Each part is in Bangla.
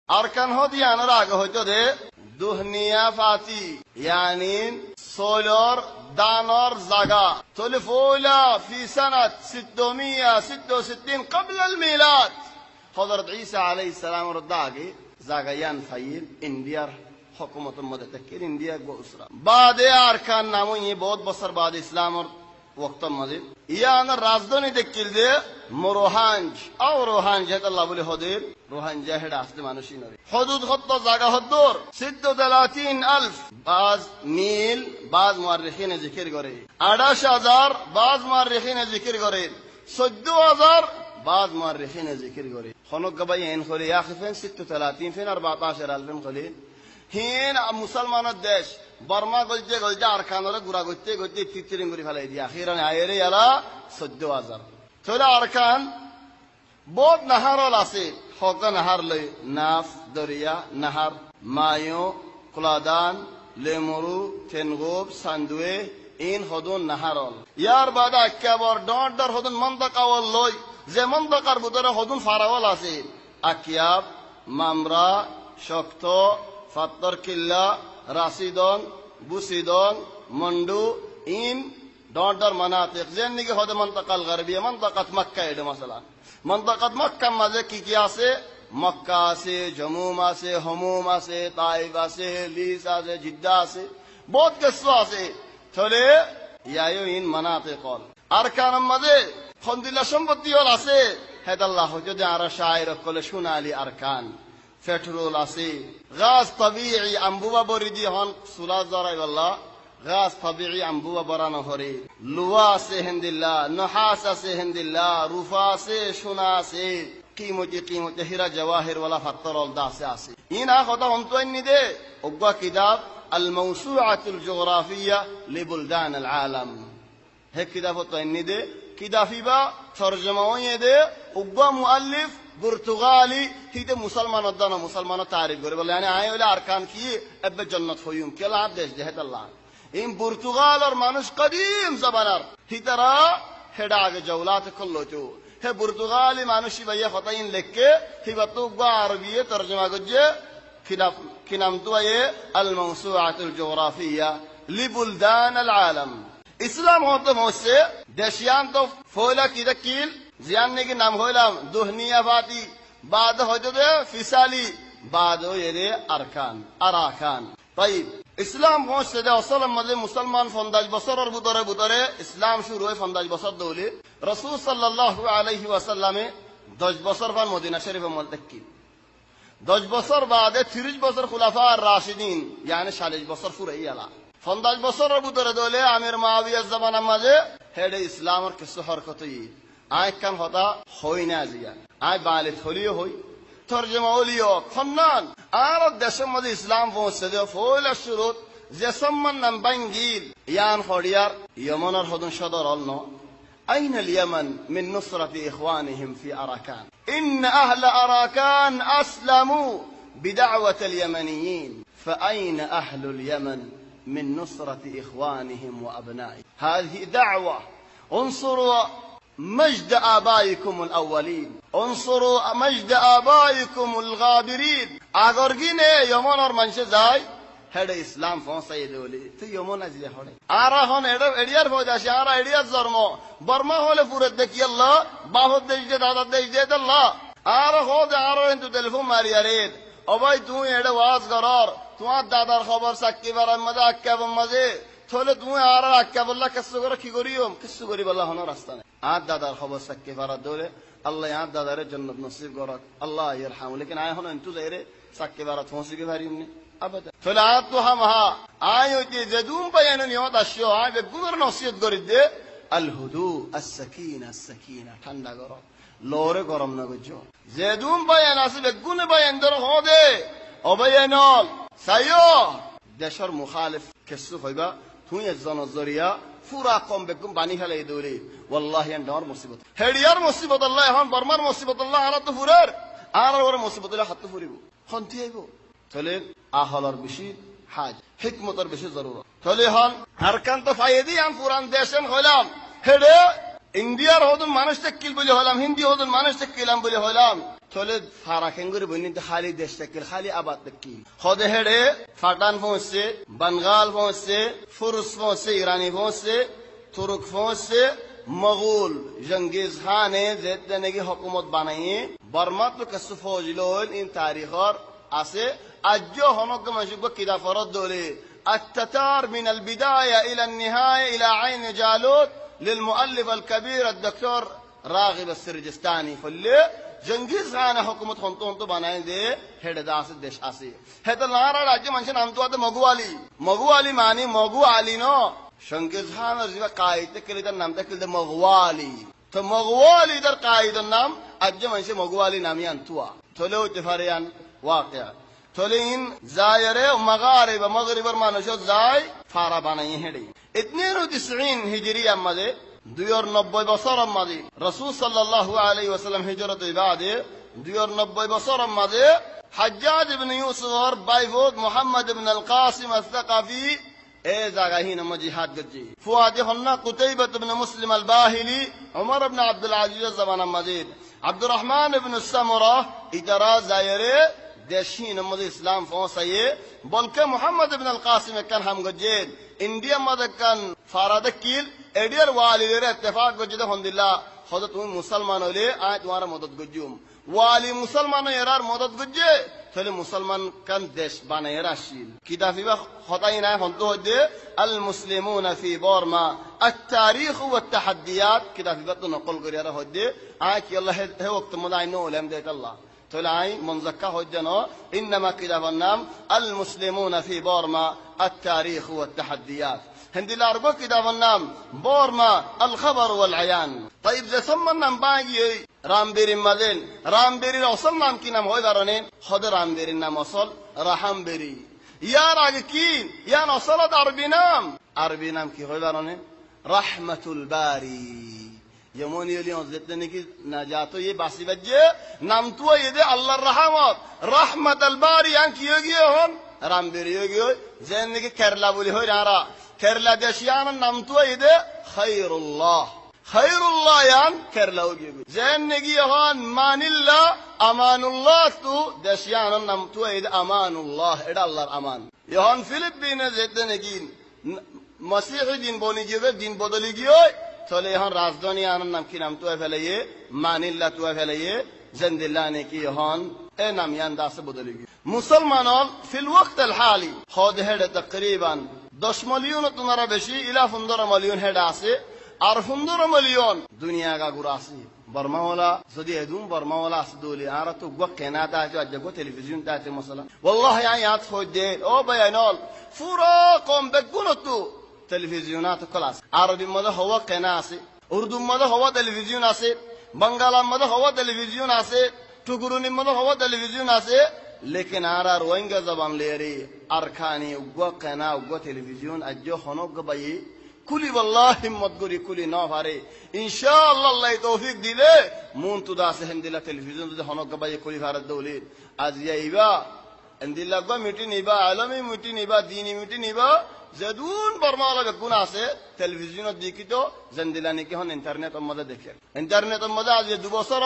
আরকান হদি আনার আগে হইতো দে দুহনিয়া ফাতি يعني سولر دانر زاغا تلفولا في سنة 666 قبل الميلاد حضرت عيسى عليه السلام رداغي زاغيان فايل انديار حكومة المدتكر انديار بأسرة بعد أركان نامو یہ بہت بسر بعد اسلام اور وقت مزید ইয়ান রাজধানী দেখিল দে মোরহাঞ্জ আও রোহাঞ্জ হেত আল্লাহ বলে হদের রোহাঞ্জ হেডা আসলে মানুষই নরে হদুদ হত্ত জায়গা হদ্দর 36000 বাজ মিল বাজ মুআররিখিন জিকির করে 28000 বাজ মুআররিখিন জিকির করে 14000 বাজ মুআররিখিন জিকির করে খনক গবাই এন খলি ইয়াখিফেন 36 ফিন 14000 খলি হিন মুসলমানের দেশ বর্মা গলজে গলজে আরকানরে গুড়া করতে করতে তিতিরিং করে ফেলাই দিয়া আখিরানে আয়েরে ইয়ালা 14000 চলে আরকান বহুত নাহারল আছে হক নাহার লই নাফ দরিয়া নাহার মায়ো কুলাদান লেমরু তেনগোব সান্দুয়ে ইন হদুন নাহারল ইয়ার বাদা কেবর ডর হদুন মন্তকাওয়াল লই যে মন্তকার ভিতরে হদুন ফারাওয়াল আছে আকিয়াব মামরা শক্ত ফাত্তর কিল্লা রাশিদন বুসিদন মন্ডু ইন ডর মানাতিক যেনকে হদে মন্তকাল গরবিয়া মন্তকাত মক্কা এডে মাসালা মন্তকাত মক্কা মাঝে কি আছে মক্কা আছে জমুম আছে হমুম আছে তাইফ আছে লিস আছে জিদ্দা আছে বহুত কিছু আছে চলে ইয়ায়ো ইন মানাতিকল আরকান মাঝে খন্দিলা সম্পত্তি হল আছে হেদাল্লাহ যদি আর শায়ের কলে শুনালি আরকান পেট্রোল আছে গাছ তাবিঈ আম্বুবা বরিদি হন সুলা জরাই আল্লাহ গাছ তাবিঈ আম্বুবা বরানো হরে লুয়া আছে হিন্দিল্লাহ নহাস আছে হিন্দিল্লাহ রুফা আছে সোনা আছে কিমতে হীরা জওয়াহির ওয়ালা ফাত্তরল দাসে আছে ইনা কথা অন্তইনি দে ওগা কিতাব আল মাওসুআতুল জিওগ্রাফিয়া লিবুলদান আল আলাম হে কিতাব তো ইনি দে কিতাফিবা তরজমা হয়ে দে ওগা মুআল্লিফ পুর্তুগালি হিতে মুসলমান অদানো মুসলমান তারিফ করে বলে يعني আয় হলে আরকান কি এবে জান্নাত হইম কেলা দেশ দেহত আল্লাহ ইন পুর্তুগাল আর মানুষ কদিম জামানার হিতারা হেডা আগে জওলাত করলতো হে পুর্তুগালি মানুষই ভাইয়া হতাইন লেখকে হিবাতু গা আরবিয়ে তরজমা গজে কি নাম তো এ আল মাওসুআতুল জিওগ্রাফিয়া লিবুলদান আল আলাম ইসলাম হতো মোসে দেশিয়ান তো ফয়লা কি দাকিল জিয়ান নাকি নাম হইলাম দুহনিয়া ফাতি বাদ হয়তো দে ফিসালি বাদ এরে আরকান আরাকান তাই ইসলাম পৌঁছে দে আসলে মধ্যে মুসলমান 50 বছরের ভিতরে ইসলাম শুরু হয় 50 বছর দৌলে রাসূল সাল্লাল্লাহু আলাইহি ওয়াসাল্লামে 10 বছর পর মদিনা শরীফে মলতাকি 10 বছর বাদে 30 বছর খুলাফা আর রাশিদিন يعني 40 বছর পুরাই আলা 50 বছরের ভিতরে দৌলে আমির মুআবিয়ার জামানার মাঝে হেডে ইসলামের কিছু হরকতই আয় কান হতা হই না জিয়া আয় বালে থলিও হই তরজমা ওলিও খন্নান আর দেশের মধ্যে ইসলাম পৌঁছে দে ফয়লা শুরুত যে সম্মান নাম বাঙ্গিল ইয়ান হড়িয়ার ইয়মনের হদন সদর অলন أين اليمن من نصرة إخوانهم في أراكان إن أهل أراكان أسلموا بدعوة اليمنيين فأين أهل اليمن من نصرة إخوانهم وأبنائهم هذه دعوة انصروا مجد آبائكم الأولين انصروا مجد آبائكم الغابرين আগরগিনে ইয়মনের মানুষ যায় হেডে ইসলাম পৌঁছাই দেলি তুই ইয়মন আজলে হড়ে আর এখন এড়িয়ার ফয়দাসি আর এড়িয়ার জন্ম বর্মা হলে পুরে দেখি আল্লাহ বাহর দেশ দে দাদার দেশ দে আল্লাহ আর হোদে আর কিন্তু টেলিফোন মারিয়ারে ও ভাই তুই এড়ে ওয়াজ করর তোমার দাদার খবর সাক্ষী বারার মাঝে আক্কাবর মাঝে থলে তুমি আর আক্কা বললা কিছু করে কি করিও কিছু করি বললা হন রাস্তা নেই আর দাদার খবর সাক্ষী বারা দৌড়ে আল্লাহ আর দাদারের জান্নাত নসিব করক আল্লাহ ইয়ারহামু লেকিন আয় হন ইন্তু যাইরে সাক্ষী বারা থসিকে পারিমনি আবাদা থলে আত তো হামহা আয় হইতে জেদুম পায়ন নিয়ত আসিও আয় বেগুর নসিহত করি দে আল হুদু আস সাকিনা ঠান্ডা করো লোরে গরম না গজো জেদুম পায়ন আসে বেগুন পায়ন দর হদে অবয়নল সাইও দেশর মুখালিফ কিছু হইবা তুই একজন জরিয়া পুরা কম বেগুম বানি ফেলে দৌড়ে ওয়াল্লাহি আন্ডার মুসিবত হেডিয়ার মুসিবত আল্লাহ এখন বর্মার মুসিবত আল্লাহ আর তো ফুরের আর ওর মুসিবত হাত তো ফুরিব খন্তি আইব চলে আহলর বেশি হাজ হিকমতর বেশি জরুরত চলে হন আরকান তো ফায়েদি আম পুরান দেশেন হইলাম হেডে ইন্ডিয়ার হদুন মানুষ তেকিল বলে হইলাম হিন্দি হদুন মানুষ তেকিলাম বলে হইলাম তোলে ফারাকেঙ্গুরি বনিতে খালি দেশ থেকে খালি আবাদ দেখি খদে হেডে ফাটান পৌঁছছে বানগাল পৌঁছছে ফুরুস পৌঁছছে ইরানি পৌঁছছে তুর্ক পৌঁছছে মগুল জঙ্গিজ খানে যেতে নাকি হুকুমত বানাইয়ে বর্মা তো কসু ফৌজিলোল ইন তারিখর আছে আজও হনক মাসুক কিদা ফরদ দলে التتار من البداية إلى النهاية إلى عين جالوت للمؤلف الكبير الدكتور راغب السرجستاني فاللي جنگیز خان حکومت خونتون تو بنائیں دے ہیڈ داس دیش آسی ہے تو نارا راجی منشن ہم تو آتے مغوالی معنی مغوالی نو جنگیز خان رجوع قائد کلی در نام تکل در مغوالی تو مغوالی در قائد النام اجی منشن مغوالی نامی انتوا تولو تفریان واقع تولین زائر مغارب مغرب ارمانشو زائی فارا بنائیں ہیڈی 92 ہجری امدے 290 বছর মাঝে রাসূল সাল্লাল্লাহু আলাইহি ওয়াসাল্লাম হিজরতের বাদে 290 বছর মাঝে হাজ্জাজ ইবনে ইউসুফর বাইফুদ মুহাম্মদ ইবনে আল কাসিম আস-সাকাফি এ জায়গায় নাম জিহাদ গজি ফুয়াদে হন্না কুতাইবা ইবনে মুসলিম আল বাহিলি ওমর ইবনে আব্দুল আজিজ জামানা মাজিদ আব্দুর রহমান ইবনে সামরা ইতারা জায়রে দেশি নমদ ইসলাম ফসায়ে বলকে মুহাম্মদ ইবনে আল কাসিম কান হাম গজেদ ইন্ডিয়া মাদকান ফারাদ কিল এডিয়ার ওয়ালিদের ইত্তেফাক গজিদে হন্দিল্লাহ হযরত তুমি মুসলমান হলে আয় তোমার মদদ গজুম ওয়ালি মুসলমান এরার মদদ গজে তাহলে মুসলমান কান দেশ বানায় রাশিল কিতাবিবা খতাই না হন্তু হদে আল মুসলিমুনা ফি বর্মা التاريخ والتحديات কিতাবিবা তো নকল করিয়া হদে আয় কি আল্লাহ হে ওয়াক্ত মদাই নো উলাম দেত আল্লাহ تلاعي منزكا هجنو إنما كتاب النام المسلمون في بورما التاريخ والتحديات هندي الأربع كتاب النام بورما الخبر والعيان طيب إذا سمى النام باقي رامبيرين مدين رامبيرين وصل نام كي نام هوي بارنين خد رامبيرين نام وصل رحمبيري يا راجكين يا نصلت عربي نام كي هوي بارنين رحمة الباري যেমন ইলিয়ন যেতে নাকি নাজাতো এই বাসি বাজে নাম তো এদে আল্লাহর রহমত রহমাতুল বারি আন কি গিয়ে হন রামবেরি গিয়ে যেন নাকি কেরালা বলি হই রারা কেরালা দেশিয়ান নাম তো এদে খায়রুল্লাহ ইয়ান কেরালা গিয়ে যেন নাকি হন মানিল্লাহ আমানুল্লাহ তো দেশিয়ান নাম তো এদে আমানুল্লাহ এটা আল্লাহর আমান ইহন ফিলিপিনে যেতে নাকি মসিহি দিন বনি গিয়ে দিন বদলি গিয়ে চলে এখন রাজধানী আনার নাম কি নাম তো ফেলাইয়ে মানিল্লা তো ফেলাইয়ে জেন্দিল্লা নাকি এখন এ নাম ইয়ান্দাসে বদলে গিয়ে মুসলমানল ফিল ওয়াক্ত আল হালি খদ হেড তকরিবান 10 মিলিয়ন তোনারা বেশি ইলা 15 মিলিয়ন হেড আছে আর 15 মিলিয়ন দুনিয়া গা গুরা আছে বর্মাওয়ালা যদি এদুম বর্মাওয়ালা আছে দোলে আর তো গো কেনাটা আছে আজগো টেলিভিশন তাতে মশলা والله আয়াত হইদে ও বায়ানল পুরো কম বেগুনতো টেলিভিশনাত ক্লাস আরবি মধ্যে হওয়া কেনা আছে উর্দু মধ্যে হওয়া টেলিভিশন আছে বাংলার মধ্যে হওয়া টেলিভিশন আছে টুকুরুনি মধ্যে হওয়া টেলিভিশন আছে লেকিন আর রোহিঙ্গা জবান লেরে আরখানি উগো কেনা উগো টেলিভিশন আজও হনক বাই কুলি والله হিম্মত করি কুলি না পারে ইনশাআল্লাহ আল্লাহ তৌফিক দিলে মুন তো দাসে হিন্দিলা টেলিভিশন যদি হনক বাই কুলি ভারত দৌলি আজ ইয়াইবা হিন্দিলা গো মিটি নিবা আলমি মিটি নিবা দিনী মিটি নিবা জেদুন বর্মাওয়ালা বেগুন আছে টেলিভিশনত দেখি তো জেন্দিলানি কি হন ইন্টারনেট মধ্যে দেখে ইন্টারনেট মধ্যে আজ 2 বছর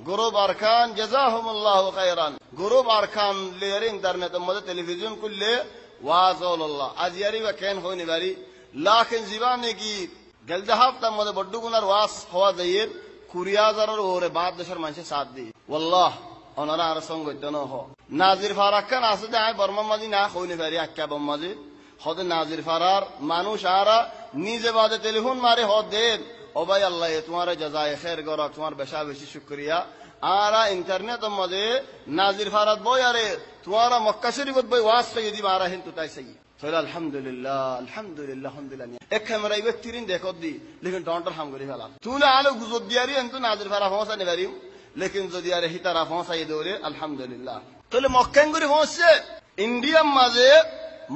গরুব আরখান জাযাহুমুল্লাহু খায়রান গরুব আরখান লেয়ার ইন্টারনেট মধ্যে টেলিভিশন কুললে ওয়াজাল্লাহ আজ ইয়ারি বা কেন হইনি বাড়ি লাখিন জীবানে কি গলদা হাফতা মধ্যে বড় গুনার ওয়াস হওয়া যাইয়ের 20000 এর ওরে বাদ দেশের মানুষের সাথ দি ওয়াল্লাহ ওনারা আর সঙ্গ দন হ নাজির ফারাকান আছে যে আই বর্মা মাঝি না হইনি বাড়ি আক্কাবম মাঝি হদ নাজির ফারার মানুষ আরা নিজে বাদে টেলিফোন মারে হদ দেন ও ভাই আল্লাহ তোমার জাযায়ে খায়ের গরা তোমার বেশা বেশি শুকরিয়া আরা ইন্টারনেট মধ্যে নাজির ফারাত বই আরে তোমার মক্কা শরীফত বই ওয়াজ কই দি মারা হিন তো তাই সহি ফলে আলহামদুলিল্লাহ আলহামদুলিল্লাহ আলহামদুলিল্লাহ এক ক্যামেরা ইবে তিরিন দেখত দি লেকিন ডন্টার হাম করি ফেলা তুলে আলো গুজব দিয়ারি এন্ত নাজির ফারা পৌঁছা নে পারিম লেকিন যদি আরে হিতারা পৌঁছাই দৌরে আলহামদুলিল্লাহ তাহলে মক্কা গরি পৌঁছছে ইন্ডিয়া মাঝে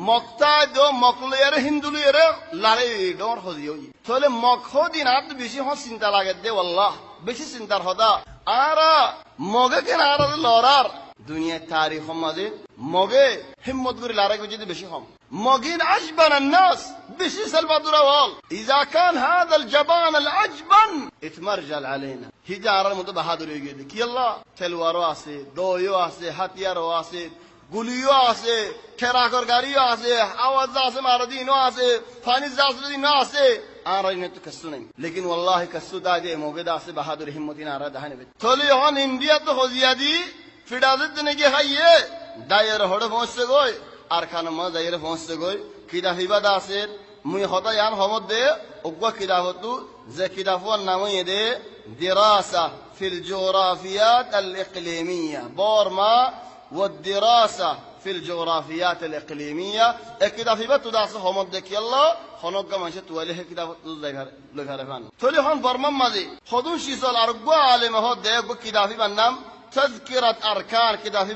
মক্তা দো মকলের হিন্দুলের লারে ডর হজিও তাহলে মকহদিন আর বেশি হ চিন্তা লাগে দে আল্লাহ বেশি চিন্তার হদা আর মগে কেন আর লড়ার দুনিয়ার তারিখ মাঝে মগে হিম্মত করে লারাই যদি বেশি হম মগিন আজবান الناس বেশি সালবাদুরা হল ইজা কান হাদাল জাবান আল আজবান ইতমারজাল আলাইনা হিজারার মতো বাহাদুর হয়ে গেছে কি আল্লাহ তলোয়ারও আছে দয়ও আছে হাতিয়ারও আছে গুলিও আছে খেরাকর গাড়িও আছে আওয়াজ আছে মারদিনও আছে ফানিজ জাসদিনও আছে আর ইনে তো কষ্ট নাই লেকিন ওয়াল্লাহি কষ্ট দাগে মগেদা আছে বাহাদুর হিম্মতিন আর দাহানে থলি হন ইন্ডিয়া তো হজিয়াদি ফিডাদত দিনে কি খাইয়ে দায়ের হড়ে পৌঁছতে গই আর খান মা দায়ের পৌঁছতে গই কিদা হিবাদা আছে মুই হতা ইয়ান হমদ দে ওগা কিদা হতু যে কিদাফওয়ার নাম দে দিরাসা ফিল জোগ্রাফিয়াত আল ইকলিমিয়া বর্মা والدراسة في الجغرافيات الإقليمية كده في بتو داس هم دك يلا خنوق كمان شت وله كده لغير فان تولي هون برمم ماذي خدون شيء أرجو عالم هاد ده كده في بنام تذكرة أركان كده في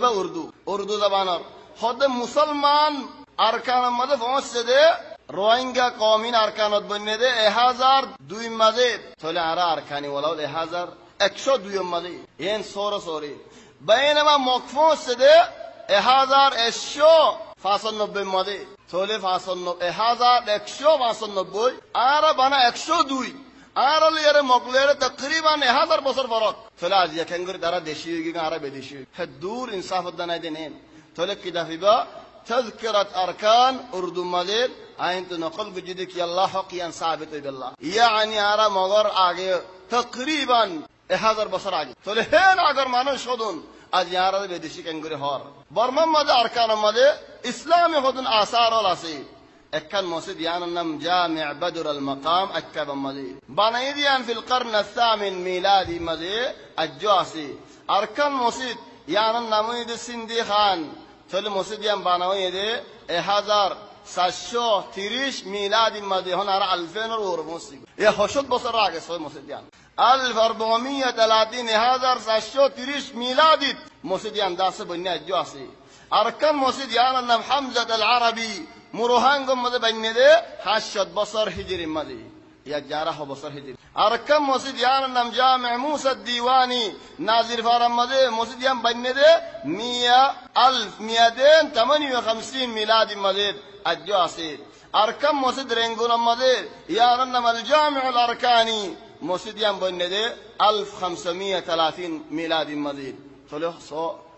أردو زبانر خد مسلمان أركان ماذا فوس ده روينجا قومين أركان بني ده 1002 ماذي تولي أرا أركاني ولا 1102 ماذي ين سوري بينما مقفوس ده 1195 ماذي تولي 1195 آرا بنا 102 آرا ليره مقلره تقريبا 1000 بصر فرق تولي از يكنگر دارا دشي يگي آرا بدشي حدور انصاف دنا دينين تولي كده فيبا تذكرة أركان أردو ماذي آئنت نقل بجدك يالله حقيا ثابت بالله يعني آرا مغر آگه تقريبا 1000 بصر آگه تولي هين اگر مانو شدون از یارا بدشی کنگری هار برمم مده ارکان مده اسلام خودن آثار الاسی اکن مسجد یانم جامع بدر المقام اکب مده بنایدیان فی القرن الثامن میلادی مده اجاسی ارکان مسجد یانم نموید سندی خان تل مسجد یان بنایده 1730 میلادی مده هنر 2000 مسجد یه خوشت بسر راگه سوی مسجد یان 1430 ميلادي مسجد ينداس بني الجواسي أركان مسجد يانم حمزة العربي مروهانكم مذ بني ده حشد بصر هجري مذي يا جارح بصر هجري أركان مسجد يانم جامع موسى الديواني نازل فارم مذي مسجد يان بني ده 258 ميلادي مذي الجواسي أركان مسجد رنجون مذي يانم الجامع الأركاني مسجد يان بني ده 1530 ميلادي مذي صلح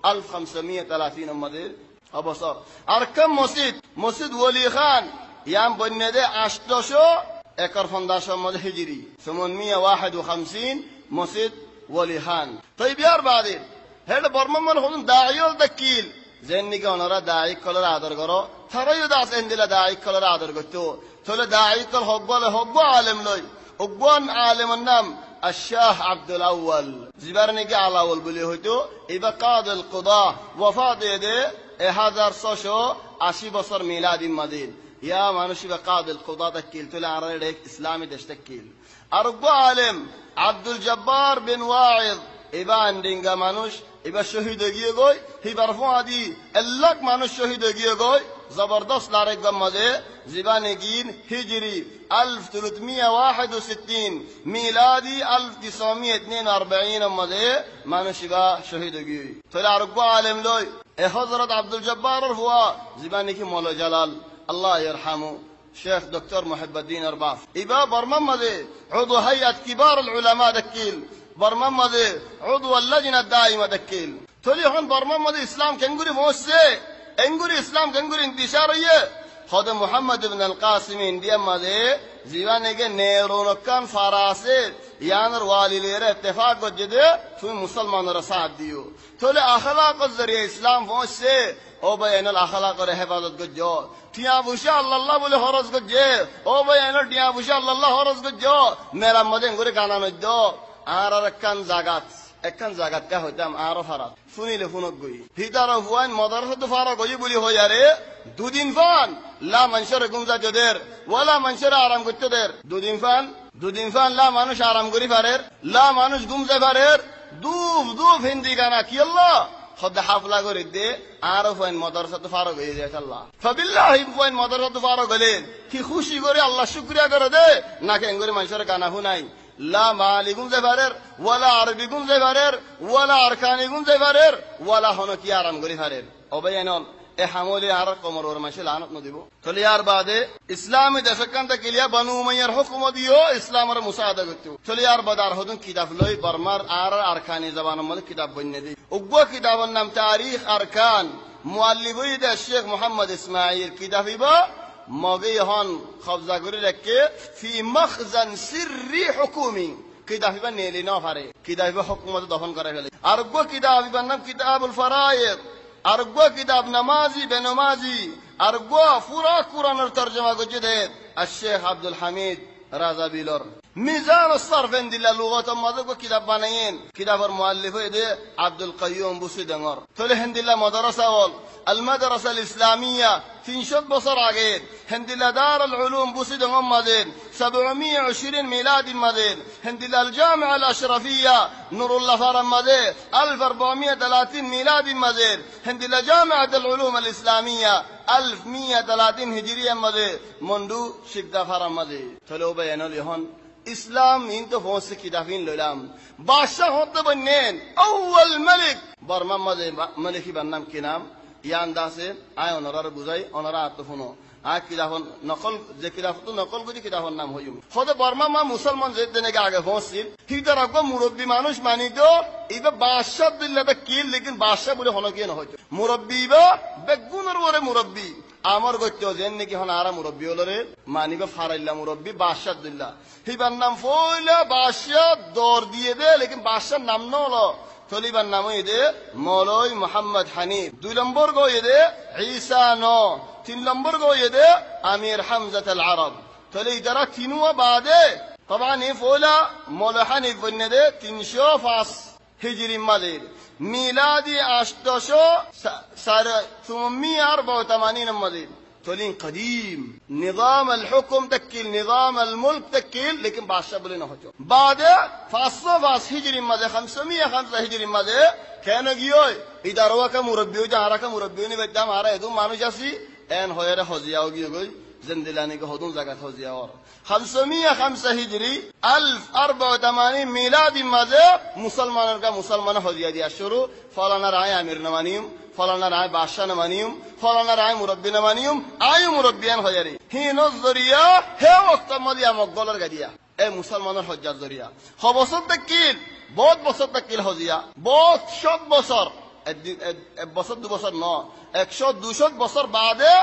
1530 مذي أبو صار أركان مسجد ولي خان يان بني ده 18 اكر فنداشو مذي هجري 851 مسجد ولي خان طيب يا بعدين هذا برمم من هون داعيول دكيل زين نيجا داعي كلر عذر كرو ثرى يداس عندنا داعي كلر عذر كتو ثلا داعي كل حقبة عالم لي حقبان عالم النام الشاه عبد الأول زبرني على أول بليهتو إذا قاضي القضاء وفاض يده 1180 بصر ميلادي مدين يا مانوش بقاضي القضاء تكيل تلا عريك إسلامي تشتكيل أرجو عالم عبد الجبار بن واعظ إبا عندنا مانوش إبا شهيد جيجوي هي برفوع دي اللق مانوش شهيد جيجوي زبردست لارك جمده زبانجين هجري 1361 ميلادي 1942 مده مانوشيبا شهيد جيجوي طلع رجوع عالم لوي حضرت عبد الجبار هو زبانك مولا جلال الله يرحمه شيخ دكتور محب الدين أرباف إبا برمم مده عضو هيئة كبار العلماء دكيل برمم مده عضو اللجنة الدائمة دكيل تولي هون برمم مده إسلام كنقولي موسى انقولي إسلام كنقولي انتشارية خد محمد بن القاسم انديا مده زيوانه کے نیرونکان فراسه یانر والی لیر اتفاق جده تو مسلمان رساد دیو تولي اخلاق الذریعہ اسلام موسى او بین الاخلاق اور حفاظت کو جو ٹیا بوشا اللہ بولے ہرس کو جے او بین ٹیا بوشا اللہ ہرس کو جو میرا مدن گورے گانا نجو آر رکان زاگات اکان زاگات کا ہوتام آر فرات فونی لفونک گوئی ہیدار فوان مدرسہ دفارا گوئی بولی ہو یارے دو دین فان لا منشر گمزا جدر ولا منشر آرام گچ در دو دین فان لا مانوش آرام گوری فرر لا مانوش گمزا فرر دوف ہندی گانا کی اللہ خد حافظه گرده عارف این مدرسه فارغ ایجاد الله فبالله این مدرسه فارغ گله کی خوشی گری الله شکریا کرده نه که انگاری منشور کانه هونای লা মালি গুন জেভারের ওয়ালা আরবি গুন জেভারের ওয়ালা আরকানি গুন জেভারের ওয়ালা হনো কি আরাম গরি হারের অবয়ানল এ হামলে আর কমর ওর মাসে লানত নদিব চলে আর বাদে ইসলামী দেশকান্তা কিলিয়া বানু উমাইয়ার হুকুম দিও ইসলামের মুসাআদা করতে চলে আর বাদার হদুন কিতাব লই বর্মার আর আরকানি জবানের মধ্যে কিতাব বন্নে দি উগ্র কিতাবের নাম তারিখ আরকান মুআল্লিফই দে শেখ মোহাম্মদ ইসমাইল কিতাবিবা মগে হন কবজা করে রেখে ফি মখজান সিররি হুকুমি কিতাবিবা নেলি না পারে কিতাবিবা হুকুমত দফন করে ফেলে আর উগ্র কিতাবিবার নাম কিতাবুল ফারায়েদ আরগো কিতাব নামাজি বেনমাজি আরগো পুরা কুরআনের তরজমা করছে দে শেখ আব্দুল হামিদ রাজাবিলর মিজান الصرف عند اللغات ماذا كتاب بنين كتاب المؤلف ده عبد القيوم بوسيدنور تله هند الله مدرسه اول المدرسه الاسلاميه تنشد بصر عقيد هند الله دار العلوم بوسيدنور مدين 720 ميلادي مدين هند الله الجامعه الاشرفيه نور الله فرم مدين 1430 ميلادي مدين هند الله جامعه العلوم الاسلاميه 1130 هجريه مدين مندو شقدا فرم مدين تلو بيان اليهون اسلام انت فوس كتابين لولام بادشاہ ہوتے بنین اول ملک برما ملکی بنام کی نام یا انداز سے آئے اونرا بوزائی اونرا اتفونو آ کتاب نقل যে কিতাব তো নকল করে কিতাবের নাম হইম খোদা বর্মা মা মুসলমান যে দিনে আগে পৌঁছিল হিদার আগে মুরব্বি মানুষ মানিতো ইবা বাদশাহ দিল্লাতে কি লেকিন বাদশাহ বলে হলো কি না হইতো মুরব্বি বা বেগুনের ওরে মুরব্বি আমার গত্য যেন নাকি হন আরা মুরব্বি হলরে মানিবা ফারাইল্লা মুরব্বি বাদশাহ দিল্লা হিবার নাম ফইলা বাদশাহ দর দিয়ে দে লেকিন বাদশার নাম ন হলো তলিবার নাম দে মৌলই মোহাম্মদ হানিফ 2 নম্বর গো দে ঈসা ন 3 নম্বর গো দে আমির হামজা আল আরব তলি যারা তিনও বাদে طبعا فولا مولا حنيف بن دي 305 هجري مالير ميلادي 884 مالير تولين قديم نظام الحكم تكيل نظام الملك تكيل لكن بادشاہ بولے نہ ہوچو بعد 505 هجري مالے 505 هجري مالے কেন গিয়ে ইদারোয়া কা মুরব্বি যারা কা মুরব্বি নি বেদাম আরা এদু মানুষ আসি এন হয়রে হজিয়াও গিয়ে গই زندلاني كهدون زكاة هوزيا ورا 505 هجري 1084 ميلادي ماذا مسلمان کا مسلمان هوزيا دي شروع فلانا راي امير نمانيم فلانا راي بادشاہ نمانيم فلانا راي مربي نمانيم اي مربيان هوزيري هي نظريا هي وقت مديا مقدلر گديا اي مسلمانر حجت ذريا خبصت تكيل বহুত বছর তকিল হজিয়া বহুত শত বছর এক বছর 2 বছর ন 100 200 বছর বাদে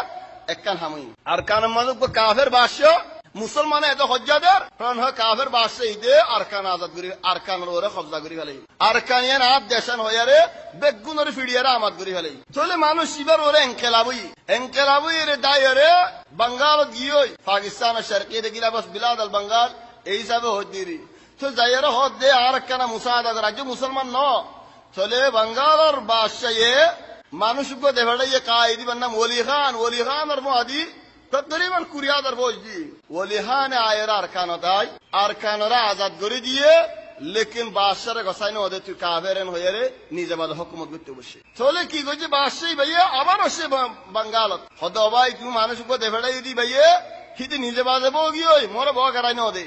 একখান হামি আর কান মানুষ কাফের বাদশাহ মুসলমান এত হজ্জাদের কারণ হয় কাফের বাদশাহ ইদে আরকান আজাদ করি আরকানের ওরে কবজা করি ফেলে আরকানিয়ান আপ দেশান হয়ারে বেগুনের ফিডিয়ারে আমাদ করি ফেলে চলে মানুষ ইবার ওরে এনকেলাবই এর দায়রে বাঙ্গাল গিয়ে Pakistan শরকি de gila bas bilad al bangal এই হিসাবে হদ্দিরি তো যাইরে হদ দে আরকানা মুসাআদা করে রাজ্য মুসলমান ন চলে বাঙ্গালের বাদশাহে মানুষকে দেখাড়াইয়ে কায়দি বন্নাম ওলি খান আর মুআদি তকরিবান কুরিয়াদার বজদি ওলি খান আয়ের আরকানরা আজাদ করে দিয়ে লেকিন বাদশারে গসাইনে ওদের তুই কাফেরেন হইরে নিজে বাদ হুকুমত করতে বসে চলে কি কইছে বাদশাই ভাইয়া আবার আসে বাঙ্গালত হদ ভাই তুমি মানুষকে দেখাড়াই দি ভাইয়া হিতে নিজে বাজে বগি ওই মোরে বগ করাই ন দে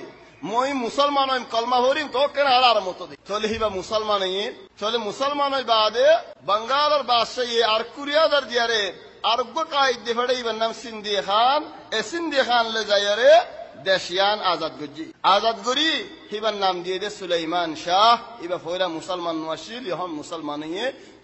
মই মুসলমান হইম কলমা ভরিম তো কেন আর মতো দে চলে হিবা মুসলমান হই চলে মুসলমান হই বাদে বাঙ্গালের বাদশাহ আর কুরিয়াদার দিয়ারে আরগো কায়দ দেফড়াই বন্নাম সিন্ধি খান এ সিন্ধি খান লে যায়রে দেশিয়ান আজাদ গরি হিবার নাম দিয়ে দে সুলাইমান শাহ ইবা ফয়লা মুসলমান ওয়াশিল ইহম মুসলমান হই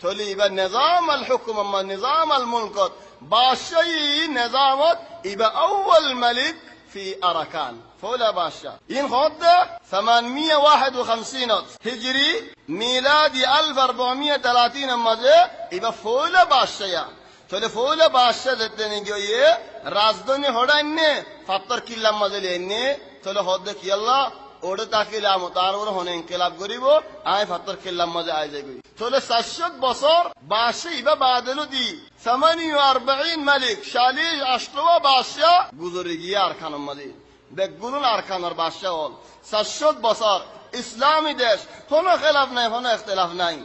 চলে ইবা নিজাম আল হুকুম আম্মা নিজাম আল মুলকত বাদশাহী নিজামত ইবা আউয়াল মালিক في أركان فولا باشا إن خد 851 هجري ميلادي 1430 مزه إبا فولا باشا فولا فولا باشا زدني جويه رازدوني هودا إنه فطر كيلا مزه لإنه فولا خد كيلا ওড়ে তাকিলা মতারর হনে ইনকিলাব করিব আই ফাতর কিল্লাম মজা আই যাই চলে 700 বছর বাদশা ইবা বাদলু দি 48 মালিক শালিশ আশরফ বাদশা গুজরে গিয়া আরকানের মধ্যে বেগুন আরকানের বাদশা হল 700 বছর ইসলামী দেশ কোনো খেলাফ নাই কোনো ইখতিলাফ নাই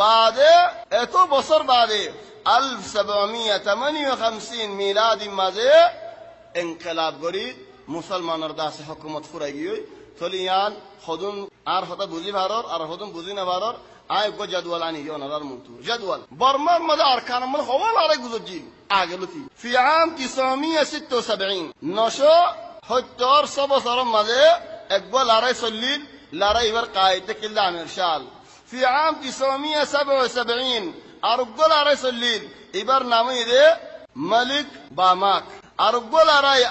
বাদে এত বছর বাদে 1758 মিলাদি মাঝে ইনকিলাব করি মুসলমানের দাসে হুকুমত ফুরাই গিয়ে তলিয়ান হদুন আর হতা বুঝি ভারর আর হদুন বুঝি না ভারর আয় গো জদওয়াল আনি ওনার মন্তু জদওয়াল বর্মার মধ্যে আরকান মধ্যে হওয়াল আরে গুজজি আগেলতি ফি আম 976 970 বছরের মাঝে একবার লড়াই চললিল লড়াই এবার কায়েতে কিল্লা আমির শাল ফি আম 977 আর একবার লড়াই চললিল এবার নামে দে মালিক বামাক আর একবার লড়াই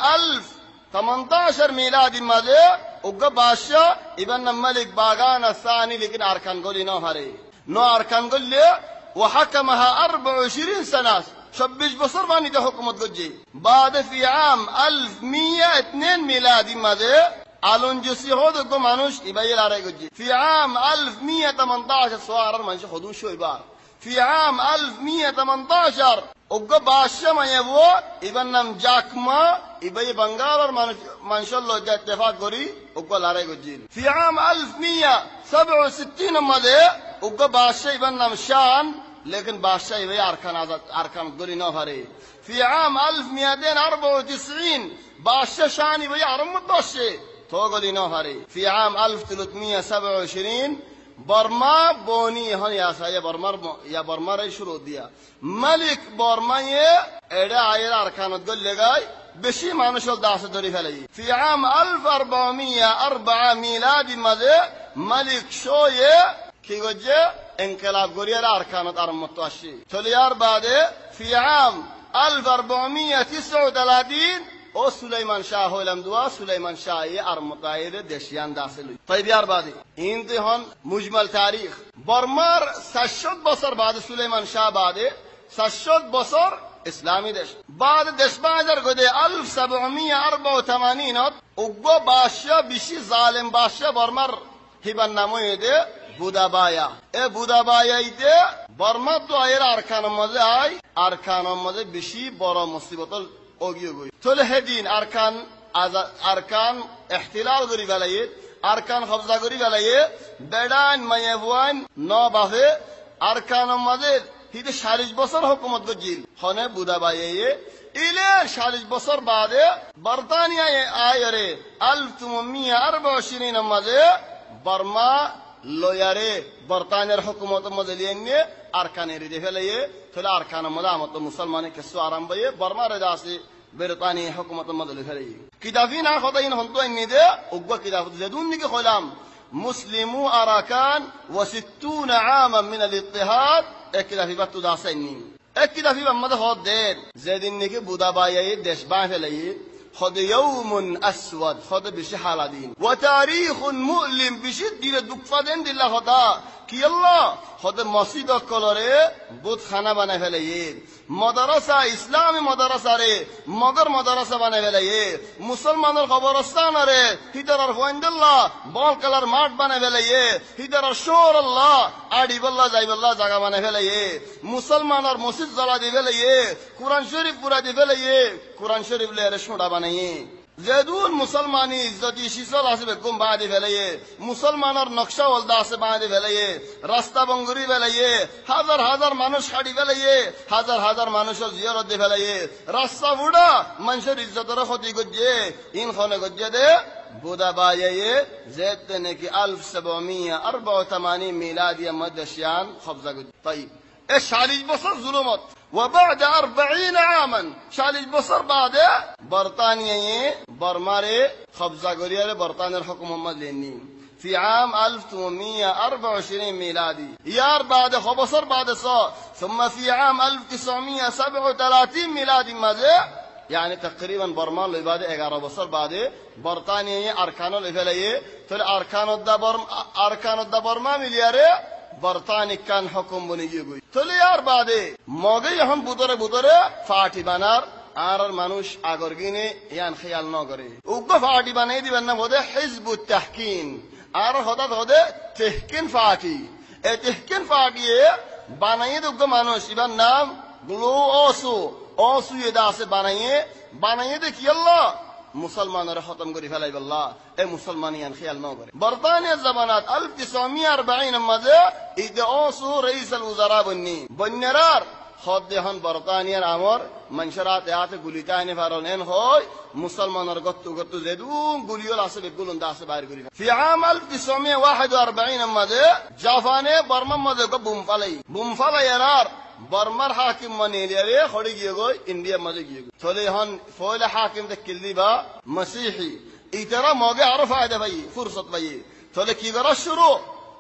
1018 মিলাদি মাঝে উগ্র বাদশাহ ইবন মালিক বাগান الثاني लेकिन আরকান গলি না হারে নো আরকান গলি وحكمها 24 سنه 26 বছর বানিতে হুকুমত গজি بعد في عام 1102 মিলাদি মাঝে আলনজুসি হদো মানুষ ইবাইল আরাই গজি في عام 1118 সোয়ারার মানুষ হদু শোইবা في عام 1118 উগ্র বাদশাহ মায়াবো ইবন নাম জাকমা ইবাই বাঙ্গালার মানুষের লজ্জা ইত্তেফাক করি উগ্র লড়াই গজিল في عام 1167 মাঝে উগ্র বাদশাহ ইবন নাম শান लेकिन बादशाह इबाई আরকান গলি না হারে في عام 1294 बादशाह शान इबाई आरम्भ बसे तो गली ना हारे في عام 1327 बर्मा बोनी हन या बर्मा रे शुरू दिया मलिक बर्मा ये एडे आयर अरकान गल लगाई বেশি মানুষের দাসে ধরে ফেলে في عام 1404 মিলাদি মাঝে মালিক শোয়ে কি গজে انقلاب গরিয়ার আরকানত আরম্ভ আসে চলিয়ার বাদে في عام 1439 ও সুলাইমান শাহ হইলাম দুয়া সুলাইমান শাহ আর মুতাহিদ দেশিয়ান দাসে লই তাইবিয়ার বাদে ইনতে হন মুজমাল তারিখ বর্মার 700 বছর বাদে সুলাইমান শাহ বাদে 700 বছর ইসলামী দেশ بعد দেশ বাজার গদে 1784 উগ্র বাদশাহ বেশি জালেম বাদশাহ বর্মার হিবান নাম হইদে বুদাবায়া এ বুদাবায়াইতে বর্মা তো আয়ের আরকানের মধ্যে আই আরকানের মধ্যে বেশি বড় মুসিবত ওগিয়ে গই চলে হেদিন আরকান ইহতিলাল করি ফেলাইয়ে আরকান কবজা করি ফেলাইয়ে বেড়ান মায়াবুয়ান নবাহে আরকানের মধ্যে হিতে 40 বছর হুকুমত গজিল হনে বুদাবায়ে ইলে 40 বছর বাদে বর্তানিয়ায় আয়রে 1824 মাঝে বর্মা লয়ারে বর্তানিয়ার হুকুমত মধ্যে লিয়ে আরকানের রিদে ফেলাইয়ে তাহলে আরকানের মধ্যে আমত মুসলমানে কিছু আরাম বইয়ে বর্মা রে দাসে بريطانيا حكومة المدل فريق كدافين خطين هنطوين نداء وقوة كداف زدون نيجي خلام مسلمو أراكان و60 عاما من الاضطهاد اكدا في بطو داسيني اكدا في بمدى خود دين زيدين نيجي بودابايا دشبان فليه خد يوم أسود خد بشي حالدين وتاريخ مؤلم بشد دين الدكفادين دي الله خدا كي الله خد مسجد كولوري بود خانه بنا فليه مدرسه اسلامی مدرسه ره مگر مدرسه بنا فليه مسلمانر خبرستان ره هیدر فوند الله بال کلر ماٹ بنا فليه هیدر شور الله اڑی بالله جای بالله جگہ بنا فليه مسلمانر مسجد زلا دی فليه قرآن شریف پورا دی فليه قرآن شریف لے رشوڑا بنائیے زیدون مسلمانی عزتی شیسل آسے گم باندے فیلئے مسلمانر نقشہ والدہ سے باندے فیلئے راستہ بنگری فیلئے ہزار مانوش خاڑی فیلئے ہزار مانوش زیارت دے فیلئے راستہ وڑا منشر عزت رخوتی گجے این خونے گجے دے بودا بایے زید نے کی 1784 میلادی مدشیان خبزہ گجے طيب ايش 40 بصر ظلمت وبعد 40 عاما 40 بصر بعد برطانيا برماري خبزة قرية برطانيا الحكم محمد ليني في عام 1824 ميلادي يار بعد خبصر بعد صار ثم في عام 1937 ميلادي ماذا يعني تقريبا برمان اللي بعد 11 بصر بعد برطانيا أركانه اللي فليه تل أركانه الدبر ما ملياري برطاني كان حكم بنيجي تلي يار بعده موجي هم بودره فاتي بنار آرر منوش آگرگینه یان خیال نگره اوگه فاتی بنای دی بنا بوده حزب التحکیم آرر خدا تحکیم فاتی تحکیم فاتیه بنای دی اوگه منوش ایبان نام گلو آسو یه داسه بنای دی کی الله مسلمان را ختم کری فلای بالله ای مسلمانیان خیال نگره برطانیه زبانات 1940 مده ایده آسو رئیس الوزراء بنی بنیرار خود دهان برطانیان امر منشرات آت گلیتانی فرانین خوی مسلمان رگتو زدون گلیول عصب گلون داس بار گلی. في عام 1941 مده جافانه برما مده کو بومفالی یار برمر حاکم منیلیاره خودی گیگوی اندیا مده گیگو. تولی هن فویل حاکم دکلی با مسیحی. ایترا موقع عرف آده بایی فرصت بایی. تولی کی گرا شروع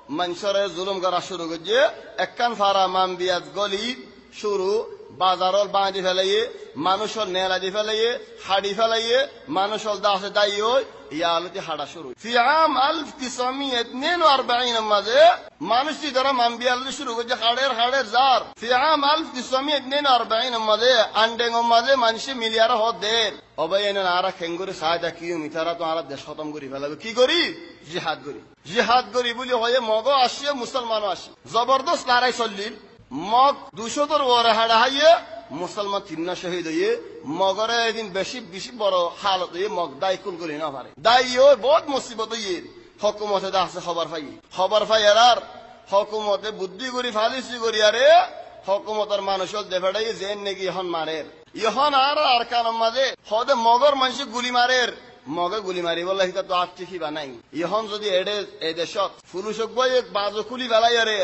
منشر ظلم گرا شروع گجه اکن فارا من بیاد گلی شروع بازارول باندی فلایه مانوشال نیلادی فلایه حدی فلایه مانوشال داس دایوی یالتی حدا شروع. في عام 1942 مده مانوشی درا من بیاد شروع گجه خاطر زار. في عام 1942 مده اندنگ مده منشی میلیارد هات دیر. অবৈন নারা খেঙ্গুরি সাহায্য কিউ মিতারা তো আরা দেশ খতম করি ফেলাবে কি করি জিহাদ করি বলি হয়ে মগ আসিয়ে মুসলমান আসি জবরদস্ত লড়াই চললিল মগ 200 ওরে হাড়া হাইয়ে মুসলমান তিননা শহীদ হয়ে মগরে এদিন বেশি বড় হালত হয়ে মগ দায় কুল করি না পারে দায়ও বহুত মুসিবত হয়ে হুকুমতে দাসে খবর পাই আর হুকুমতে বুদ্ধি করি ফালিসি করি আরে হুকুমতের মানুষল দেফাড়াই জেন নেকি এখন মারের ইহন আর কারণ মাঝে হদে মগর মানুষ গুলি মারের মগে গুলি মারি বলে হিতা তো আটটি খিবা নাই ইহন যদি এডে এই দেশত পুরুষক বই বাজো খুলি বেলাই আরে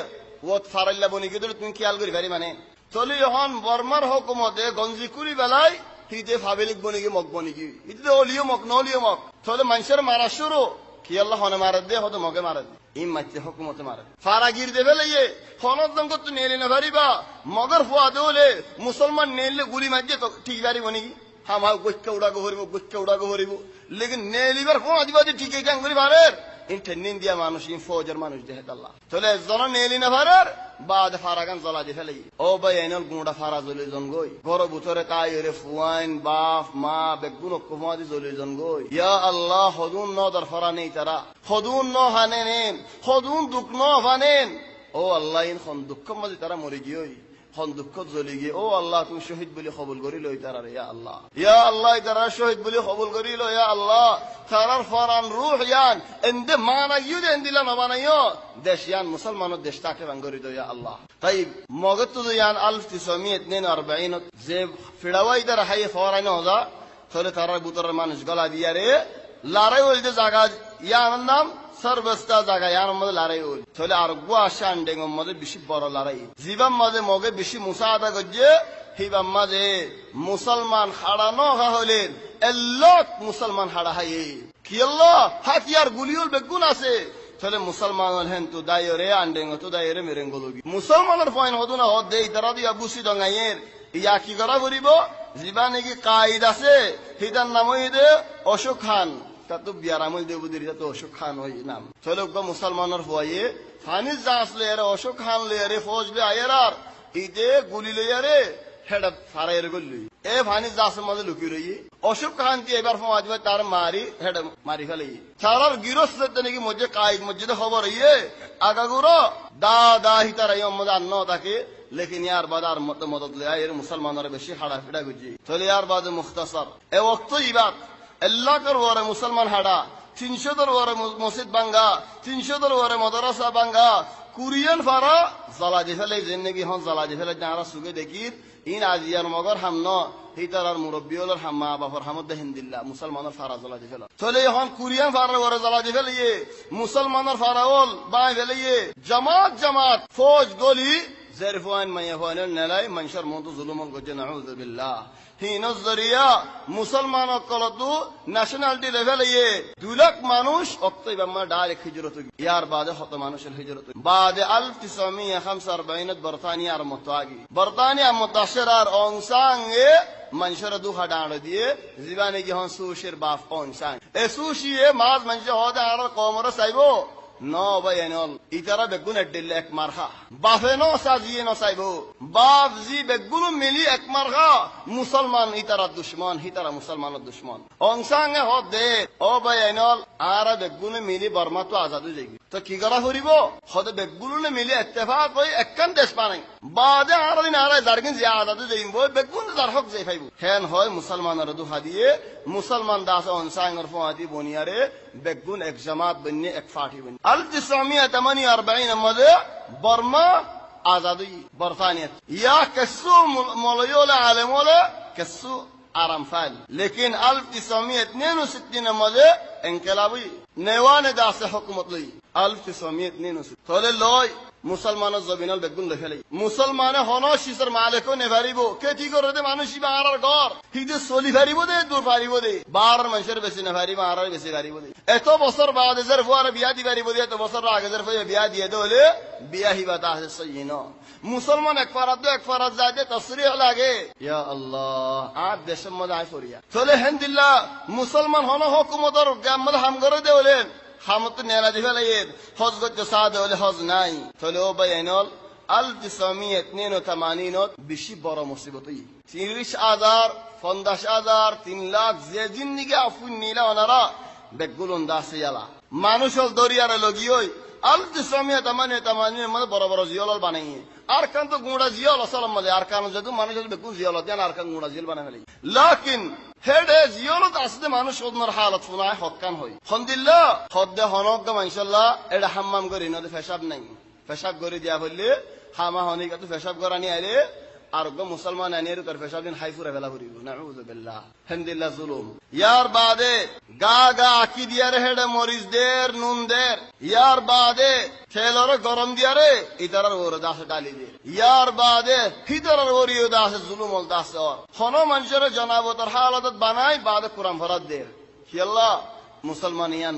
ওত ফারাইলা বনি কিন্তু তুমি খেয়াল করি পারি মানে চলি ইহন বর্মার হুকুমতে গঞ্জি কুলি বেলাই হিতে ফাবেলিক বনি কি মগ বনি কি হিতে অলিও মগ নলিও মগ চলে মানুষের মারা শুরু কি আল্লাহ হনে মারে দে হতে মগে মারে ইম মাইতে হুকুমতে মারে ফারাগির দেবে লইয়ে হনত দম কত নেলি না পারিবা মগর ফুয়া দেলে মুসলমান নেলে গুলি মারছে তো ঠিক পারিব নাকি হামা গোচ্চা উড়াগো হরিব লেকিন নেলিবার ফোন আদিবাদি ঠিক কেন করি পারের ইন্টারনিন দিয়া মানুষ ইন ফৌজের মানুষ দেহে আল্লাহ চলে জন নেলি না পারের বাদ ফারাগান জ্বলা দি ফেলাই ও ভাই এনল গুঁড়া ফারা জ্বলে জন গই ঘর ভিতরে তাই রে ফুয়াইন বাপ মা বেগুন কুমাদি জ্বলে জন গই ইয়া আল্লাহ হদুন ন দর ফরা নেই তারা হদুন ন হানেন হদুন দুঃখ ন হানেন ও আল্লাহ ইন খন দুঃখ মাঝে তারা মরে গিয়ে হন দুঃখ জ্বলি গিয়ে ও আল্লাহ তুমি শহীদ বলে কবুল করিল তারা ইয়া আল্লাহ তারা শহীদ বলে কবুল করিল ইয়া আল্লাহ তারার ফরান রূহ ইয়ান এন্ডে মানা ইউ দেন দিলা না বানাইও দেশ ইয়ান মুসলমানের দেশ তাকে বাঙ্গরি দো ইয়া আল্লাহ তাই মগত তো ইয়ান 1942 যে ফিড়াওয়াই তারা হাই ফরান হজা তাহলে তারার বুতরের মানুষ গলা দিয়া রে লড়াই হইতে জায়গা ইয়ান নাম সর্বস্তা জায়গা ইয়ার মধ্যে লড়াই হল তাহলে আর গুয়া শান্ডেং মধ্যে বেশি বড় লড়াই জীবাম মাঝে মগে বেশি মুসাদা গজ্জে হিবাম মাঝে মুসলমান হারানো হলেন এল্লক মুসলমান হারা হাই কি আল্লাহ হাতিয়ার গুলিউল বেগুন আছে তাহলে মুসলমান হেন তো দায়রে আন্ডেং তো দায়রে মেরেঙ্গলগি মুসলমানের পয়েন্ট হতো না হদ দেই তারা দিয়া বুসি ডঙ্গাইয়ের ইয়া কি করা করিব জীবানে কি কায়দ আছে হিতার নাম হইতে অশোক খান তা তো বিয়ার আমল দেবুদির তো অশোক খান ওই নাম চলে মুসলমানের হয়ে ফানিস যা আসলে এর অশোক খান লেয়ারে ফৌজ লে আয়ের আর ইতে গুলি লেয়ারে হেডা ফারাইয়ের গল্লি এ ফানিস যা আসলে মধ্যে লুকিয়ে রই অশোক খান কি এবার ফৌজ ভাই তার মারি হেডা মারি ফেলে সারার গিরস্ত নাকি মসজিদ কায়দ মসজিদে খবর ইয়ে আগাগুরো দা হিতার এই মধ্যে আন্ন তাকে लेकिन यार बाद आर मदद ले आए मुसलमानों बेशी हाड़ा फिड़ा गुजी चले यार बाद मुख्तसर ए वक्त ही बात अल्लाह कर वारे मुसलमान हाड़ा 300 दर वारे मस्जिद बांगा 300 दर वारे मदरसा बांगा कुरियन फारा जला दिफले जिंदगी हन जला दिफले जारा सुगे देखिर इन आजियार मगर हम न हितार मुरब्बियोल हामा बाफर हमद हिंदिल्ला मुसलमानों फारा जला दिफले चले हन कुरियन फारा वारे जला दिफले ये मुसलमानों फाराओल बाय वेले ये जमात फौज गोली زرفوان ما يفعل نلاي منشر موضوع ظلم الجن نعوذ بالله هي نظرية مسلمان أقلدو nationality level ये दुलक मानुष अक्तई बम्मा डायरेक्ट हिजरत यार बाद खत मानुष الهجرة बाद 1945 بريطانيا بريطانيا متأثر أنسانه منشر دو خدان दिए जीवाने की हम सुशीर बाफ अनसान ए सुशी माज मंशर होदा आर कोमरा साइबो No bayanol itara begun edille ek marha bafeno saziye no saibo bafzi begun mili ek marha musalman itara dushman hitara musalmanot dushman onsange hode o bayanol ara begun mili barma to azadu jegi to ki kara horibo hode begun mili ittifaq hoy ekkan desh panai bade ara din ara zargin ziyadatu jeyimbo begun zarhok jefaibu hen hoy musalmanar du hadiye musalman das onsanger foati boniare begun ek jamaat benne ek fati benne 1948 مده برما آزادی برطانیت یا کسو ملیول عالموله کسو آرام فعل لیکن 1962 مده انقلابی نیوان داست حکومت لی 1962 طول لای مسلمان زبینال بگون لخلی مسلمان هانا شیسر مالکو نفریبو که تیگو رده منوشی به آرار گار هیده سولی فریبو ده دور فریبو ده بار منشر بسی نفریب آرار بسی فریبو ده اتو بسر بعد ظرف وار بیادی فریبو ده اتو بسر راگ ظرف بیادی دوله بیاهی و تحت سینا مسلمان اکفارت دو اکفارت زاده تصریح لگه یا الله عاد دشم مدعی فوریا طول هندالله مسلمان هانا حکومت رو گمد همگره دوله حمد نیلا دی فلید حز گد ساده ولی حز نای طلو بیانال 1982 بیشی بارا مصیبتی 30,000 15,000 3 lakh زندگی افون نیلا ونرا بگلون داسته یلا মানুষল দরিয়ার লগিওই 1982 মধ্যে বড় বড় জিয়াল বানাইয়ে আরকান তো গুঁড়া জিয়াল আসলাম মধ্যে আরকান যদি মানুষ বেগুন জিয়াল দেন আরকান গুঁড়া জিয়াল বানাই ফেলি লাকিন হেডে জিয়ালত আসতে মানুষ ওদনার হালত ফুনায় হক্কান হই হন্দিল্লাহ হদ্দে হনক ইনশাআল্লাহ এটা হাম্মাম করি নদে পেশাব নাই পেশাব করে দিয়া হইলে হামা হনিকা তো পেশাব করানি আইলে আর গো মুসলমান আনির তোর পেশাব দিন হাইফুরা ফেলা করিব নাউযু বিল্লাহ হামদুলিল্লাহ জুলুম ইয়ার বাদে গা গা আকি দিয়া রে হেডে মরিচ দের নুন দের ইয়ার বাদে ছেলর গরম দিয়া রে ইতারার ওর দাস ডালি দে ইয়ার বাদে হিতরার ওরিও দাস জুলুম ও দাস আর হনো মানুষের জনাবতর হালাত বানাই বাদে কুরআন ফরাদ দে কি আল্লাহ মুসলমানিয়ান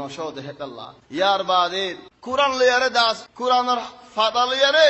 নশদ হেতাল্লাহ ইয়ার বাদে কুরআন লিয়ারে দাস কুরআনের ফাদা লিয়ারে